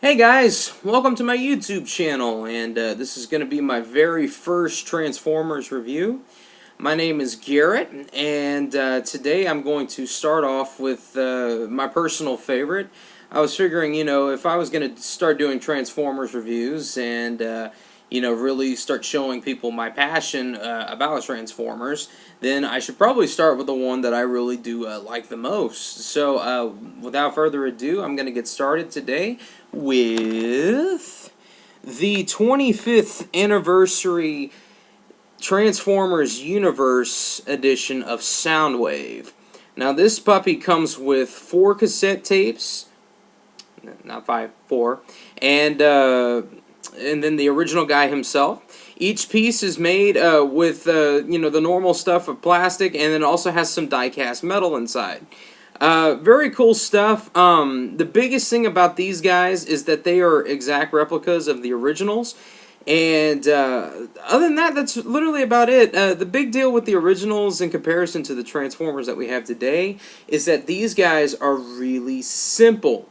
Hey guys, welcome to my YouTube channel, and this is going to be my very first Transformers review. My name is Garrett, and today I'm going to start off with my personal favorite. I was figuring, if I was going to start doing Transformers reviews and, really start showing people my passion about Transformers, then I should probably start with the one that I really do like the most. So, without further ado, I'm going to get started today with the 25th anniversary Transformers Universe edition of Soundwave. Now, this puppy comes with 4 cassette tapes, not 5, 4, and then the original guy himself. Each piece is made with the normal stuff of plastic, and then it also has some die-cast metal inside. Very cool stuff. The biggest thing about these guys is that they are exact replicas of the originals. And other than that, that's literally about it. The big deal with the originals in comparison to the Transformers that we have today is that these guys are really simple.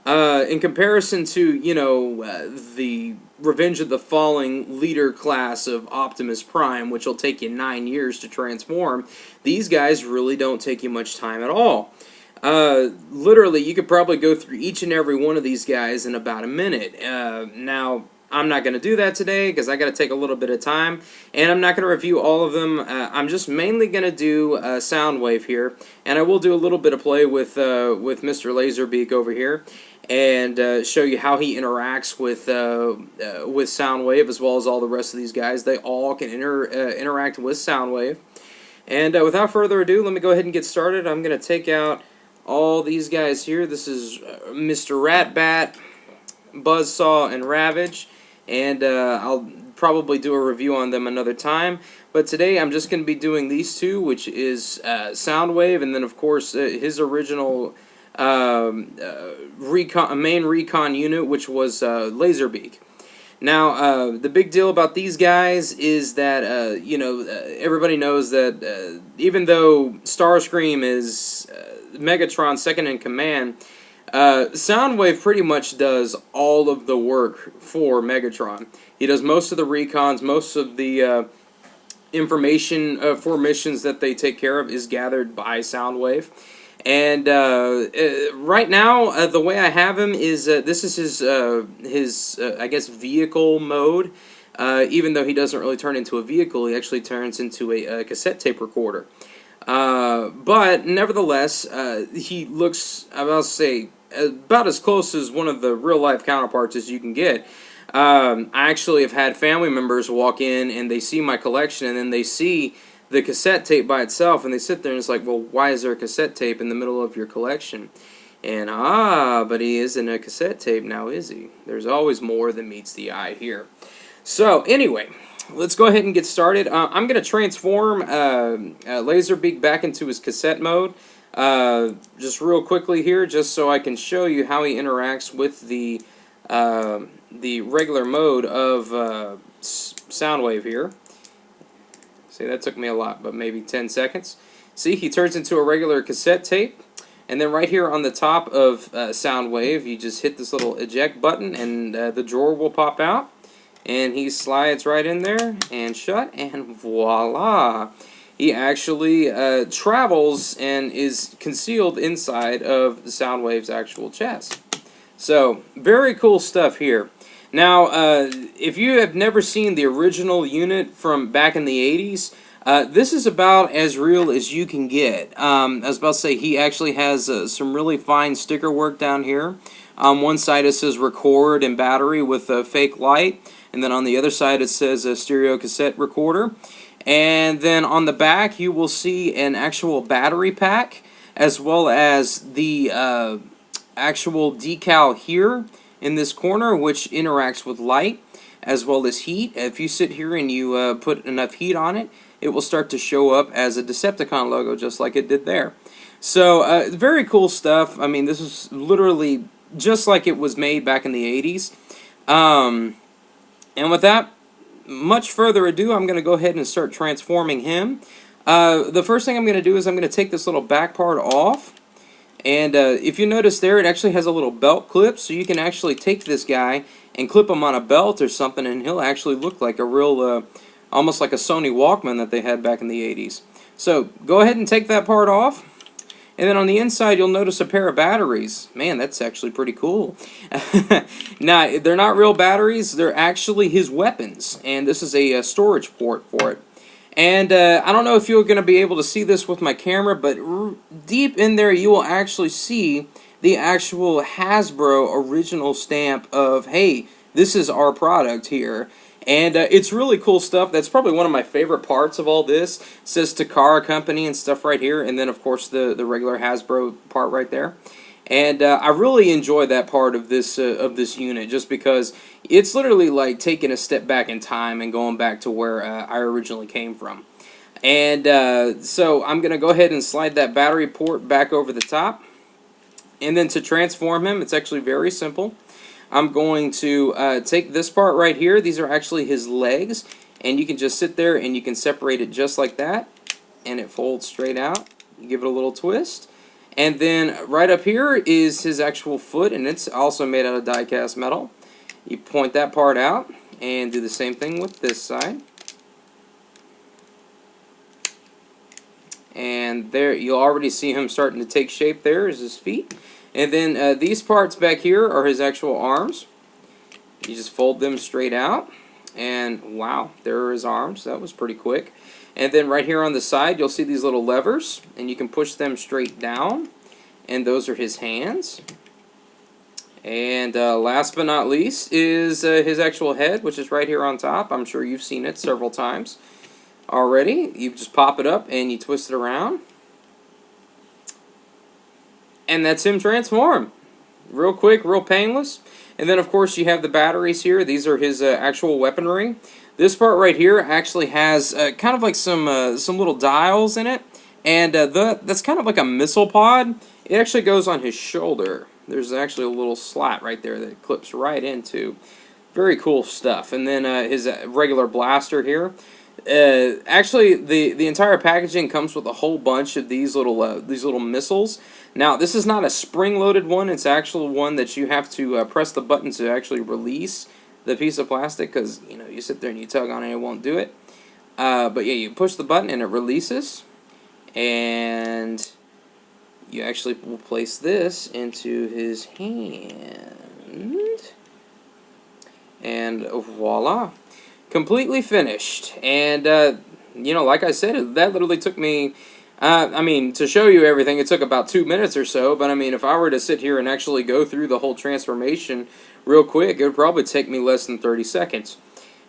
In comparison to, the Revenge of the Falling leader class of Optimus Prime, which will take you 9 years to transform, these guys really don't take you much time at all. Literally, you could probably go through each and every one of these guys in about a minute. Now, I'm not going to do that today because I got to take a little bit of time, and I'm not going to review all of them. I'm just mainly going to do Soundwave here, and I will do a little bit of play with Mr. Laserbeak over here, and show you how he interacts with Soundwave as well as all the rest of these guys. They all can interact with Soundwave. And without further ado, let me go ahead and get started. I'm going to take out all these guys here. This is Mr. Ratbat, Buzzsaw, and Ravage. And I'll probably do a review on them another time. But today I'm just going to be doing these two, which is Soundwave, and then of course his original main recon unit, which was Laserbeak. Now, the big deal about these guys is that, everybody knows that even though Starscream is Megatron's second in command, Soundwave pretty much does all of the work for Megatron. He does most of the recons, most of the information for missions that they take care of is gathered by Soundwave. And right now, the way I have him is this is his I guess vehicle mode. Even though he doesn't really turn into a vehicle, he actually turns into a cassette tape recorder. But nevertheless, he looks, I'll say, about as close as one of the real life counterparts as you can get. I actually have had family members walk in and they see my collection, and then they see the cassette tape by itself, and they sit there and it's like, well, why is there a cassette tape in the middle of your collection? And but he isn't a cassette tape now, is he? There's always more than meets the eye here. So anyway, let's go ahead and get started. I'm going to transform Laserbeak back into his cassette mode just real quickly here, just so I can show you how he interacts with the regular mode of Soundwave here. See, that took me a lot, but maybe 10 seconds. See, he turns into a regular cassette tape. And then right here on the top of Soundwave, you just hit this little eject button, and the drawer will pop out. And he slides right in there and shut, and voila! He actually travels and is concealed inside of the Soundwave's actual chest. So, very cool stuff here. Now, if you have never seen the original unit from back in the 80s, this is about as real as you can get. I was about to say, he actually has some really fine sticker work down here. On one side it says record and battery with a fake light, and then on the other side it says a stereo cassette recorder. And then on the back you will see an actual battery pack, as well as the actual decal here in this corner, which interacts with light as well as heat. If you sit here and you put enough heat on it, it will start to show up as a Decepticon logo, just like it did there. So, very cool stuff. I mean, this is literally just like it was made back in the 80s. And with that, much further ado, I'm going to go ahead and start transforming him. The first thing I'm going to do is I'm going to take this little back part off. And if you notice there, it actually has a little belt clip, so you can actually take this guy and clip him on a belt or something, and he'll actually look like a real, almost like a Sony Walkman that they had back in the 80s. So go ahead and take that part off. And then on the inside, you'll notice a pair of batteries. Man, that's actually pretty cool. Now, they're not real batteries. They're actually his weapons. And this is a storage port for it. And I don't know if you're going to be able to see this with my camera, but deep in there you will actually see the actual Hasbro original stamp of, hey, this is our product here. And it's really cool stuff. That's probably one of my favorite parts of all this. It says Takara Company and stuff right here. And then, of course, the regular Hasbro part right there. And I really enjoy that part of this unit, just because it's literally like taking a step back in time and going back to where I originally came from. And so I'm going to go ahead and slide that battery port back over the top. And then to transform him, it's actually very simple. I'm going to take this part right here. These are actually his legs. And you can just sit there and you can separate it just like that. And it folds straight out. You give it a little twist. And then right up here is his actual foot, and it's also made out of die-cast metal. You point that part out and do the same thing with this side. And there, you'll already see him starting to take shape. There is his feet. And then these parts back here are his actual arms. You just fold them straight out. And wow, there are his arms. That was pretty quick. And then right here on the side, you'll see these little levers, and you can push them straight down. And those are his hands. And last but not least is his actual head, which is right here on top. I'm sure you've seen it several times already. You just pop it up and you twist it around. And that's him transformed. Real quick, real painless. And then, of course, you have the batteries here. These are his actual weaponry. This part right here actually has kind of like some little dials in it. And that's kind of like a missile pod. It actually goes on his shoulder. There's actually a little slot right there that it clips right into. Very cool stuff. And then his regular blaster here. Actually, the entire packaging comes with a whole bunch of these little missiles. Now, this is not a spring-loaded one. It's actually one that you have to press the button to actually release the piece of plastic, because you sit there and you tug on it, it won't do it. But yeah, you push the button and it releases, and you actually will place this into his hand, and voila. Completely finished. And like I said, that literally took me to show you everything, it took about 2 minutes or so, but I mean, if I were to sit here and actually go through the whole transformation real quick, it would probably take me less than 30 seconds.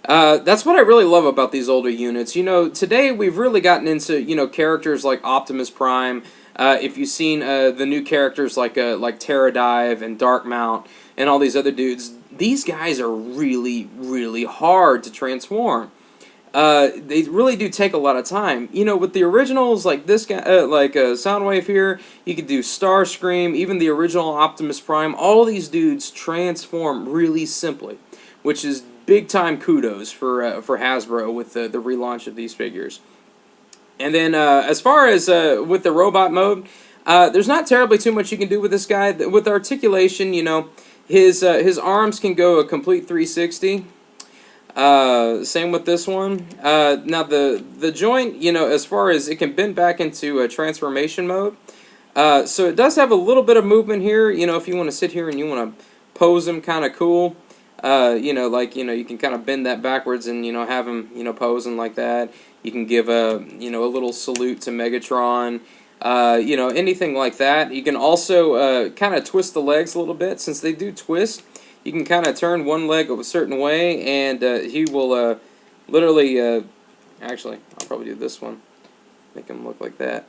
That's what I really love about these older units. Today we've really gotten into, characters like Optimus Prime. If you've seen the new characters like Pterodive and Darkmount and all these other dudes, these guys are really, really hard to transform. They really do take a lot of time. With the originals like this guy, Soundwave here, you could do Starscream, even the original Optimus Prime. All these dudes transform really simply, which is big time kudos for Hasbro with the relaunch of these figures. And then as far as with the robot mode, there's not terribly too much you can do with this guy. With articulation, his arms can go a complete 360. Same with this one. Now the joint, as far as it can bend back into a transformation mode. So it does have a little bit of movement here. If you want to sit here and you want to pose him kind of cool. You can kind of bend that backwards and have him posing like that. You can give a little salute to Megatron. Anything like that. You can also kind of twist the legs a little bit, since they do twist. You can kind of turn one leg a certain way, and he will literally, actually, I'll probably do this one. Make him look like that.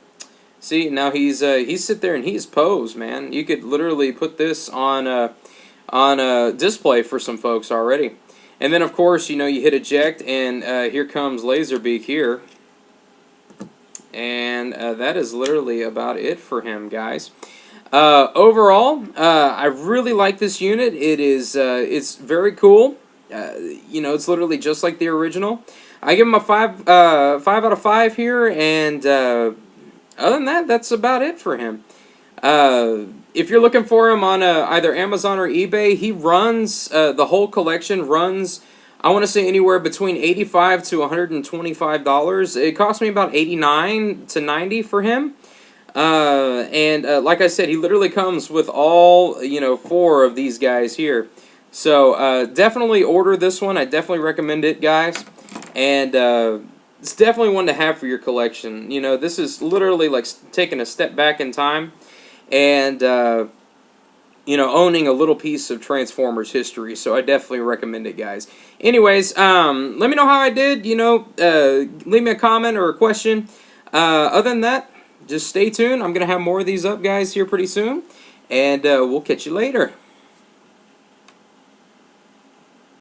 See, now he's sit there and he's posed, man. You could literally put this on a display for some folks already. And then, of course, you hit eject, and here comes Laserbeak here. And that is literally about it for him, guys. Overall, I really like this unit. It's very cool. It's literally just like the original. I give him a 5 out of 5 here, and other than that, that's about it for him. If you're looking for him on either Amazon or eBay, he runs the whole collection runs. I want to say anywhere between $85 to $125. It cost me about $89 to $90 for him. And like I said, he literally comes with all, four of these guys here. So definitely order this one. I definitely recommend it, guys. And it's definitely one to have for your collection. This is literally like taking a step back in time and, owning a little piece of Transformers history. So I definitely recommend it, guys. Anyways, let me know how I did. Leave me a comment or a question. Other than that, just stay tuned. I'm going to have more of these up, guys, here pretty soon. And we'll catch you later.